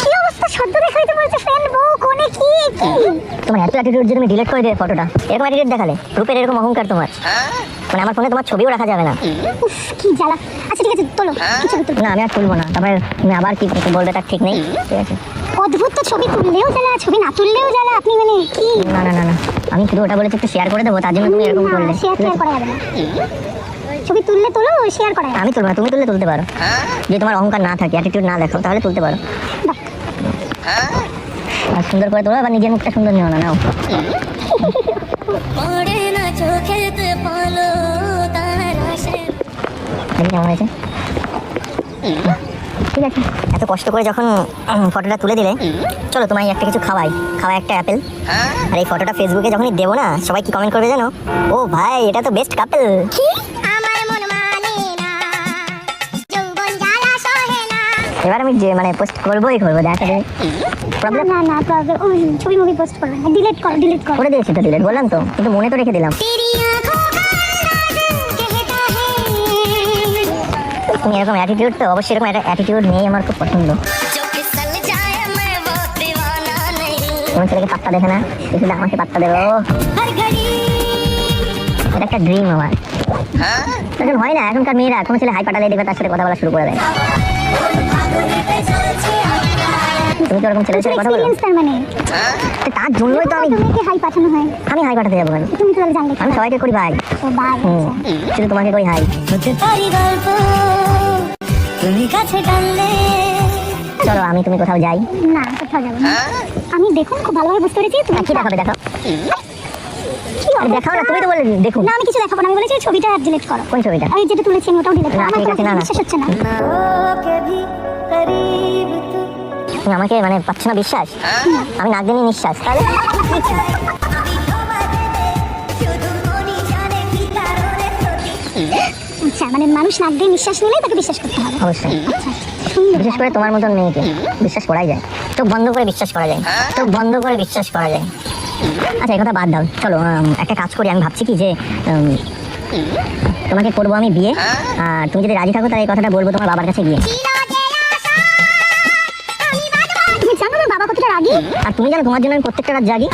কি অবস্থা? সদ্য দেখা হইতে বলছে ফ্রেন্ড বউ কোনে কি কি? তোমার এত অ্যাটিটিউড যে তুমি ডিলিট করে দিলে ফটোটা, এরকম অ্যাটিটিউড দেখালে, রূপের এরকম অহংকার তোমার, মানে আমার ফোনে তোমার ছবিও রাখা যাবে না। উফ কি জ্বালা। আচ্ছা ঠিক আছে তোলো, কি ছবি তুলবো? না আমি আর তুলবো না, তারপরে তুমি আবার কি বলবে তার ঠিক নেই। ঠিক আছে। অদ্ভুত তো, ছবি তুললেও জ্বালা ছবি না তুললেও জ্বালা, আপনি মানে কি? না না না না, আমি শুধু ওটা বলেছি একটু শেয়ার করে দেবো, তার জন্য তুমি এরকম করলে। শেয়ার করা যাবে না, ছবি তুললে তোলো, শেয়ার করা যাবে না। আমি তুলবো না, তুমি তুললে তুলতে পারো। যদি তোমার অহংকার না থাকে, অ্যাটিটিউড না দেখো, তাহলে তুলতে পারো। বাহ, আর সুন্দর করে তোলো, আবার নিজের মুখটা সুন্দর নিও না। নাও দেখি কেমন হয়েছে। ঠিক আছে, এত কষ্ট করে যখন ফটোটা তুলে দিলে, চলো তোমায় একটা কিছু খাওয়াই একটা অ্যাপেল। আর এই ফটোটা ফেসবুকে যখনই দেবো না, সবাই কি কমেন্ট করবে জানো? ও ভাই, এটা তো বেস্ট কাপল। এবার আমি যে মানে পোস্ট করবোই দেখা দেবে। প্রবলেম না না প্রবলেম, ওই ছবি মুভি পোস্ট করবে না, ডিলিট করো। করে দিয়েছি তো, ডিলিট বললাম তো, কিন্তু মনে তো রেখে দিলাম। তুমি এরকম অ্যাটিটিউড, তো অবশ্যই এরকম একটা অ্যাটিটিউড নেই আমার খুব পছন্দ। কোনো ছেলেকে পাত্তা দেখে না, শুধু আমাকে পাত্তা দেবো, এটা একটা ড্রিম আমার। এখন হয় না, এখনকার মেয়েরা কোনো ছেলে হাই পাঠালে দেখবে তার সাথে কথা বলা শুরু করে দেয়। তুমি তো ওরকম ছেলের সাথে কথা বলো? তার মানে তার জন্যই তো তোমাকে হাই পাঠানো হয়। আমি হাই পাঠাতে যাবো কেন? তুমি তো তাহলে জানলে আমি সবাইকে করি ভাই। ও বাই, শুধু তোমাকে কই হাই। চলো আমি তুমি কোথাও যাই। না কোথাও যাবো না। আমি দেখুন খুব ভালোভাবে বুঝতে পেরেছি তুমি কি দেখাবে, দেখাও। আরে দেখাও না, তুমি তো বলে দেখুন। না আমি কিছু দেখাবো না, আমি বলেছি ছবিটা ডিলিট করো। কোন ছবিটা? আমি যেটা তুলেছি আমি ওটাও ডিলিট করো। না, আমার ঠিক আছে, না, না। বিশ্বাস হচ্ছে না। তুমি আমাকে মানে পাচ্ছ না বিশ্বাস? আমি নাক দিয়ে নিঃশ্বাস, তাহলে আচ্ছা মানে মানুষ নাক দিয়ে নিঃশ্বাস নিলে তাকে বিশ্বাস করতে হবে। অবশ্যই। সুন্দর। বিশেষ করে তোমার মতন মেয়েকে বিশ্বাস করাই যায়, চোখ বন্ধ করে বিশ্বাস করা যায়, চোখ বন্ধ করে বিশ্বাস করা যায়। আচ্ছা এই কথা বাদ দাও, চলো একটা কাজ করি। আমি ভাবছি কি যে তোমাকে করবো আমি বিয়ে, আর তুমি যদি রাজি থাকো তাহলে এই কথাটা বলবো তোমার বাবার কাছে গিয়ে। তুমি জানো আমার বাবা কতটা রাগী? আর তুমি জানো তোমার জন্য আমি প্রত্যেকটা রাত জাগি।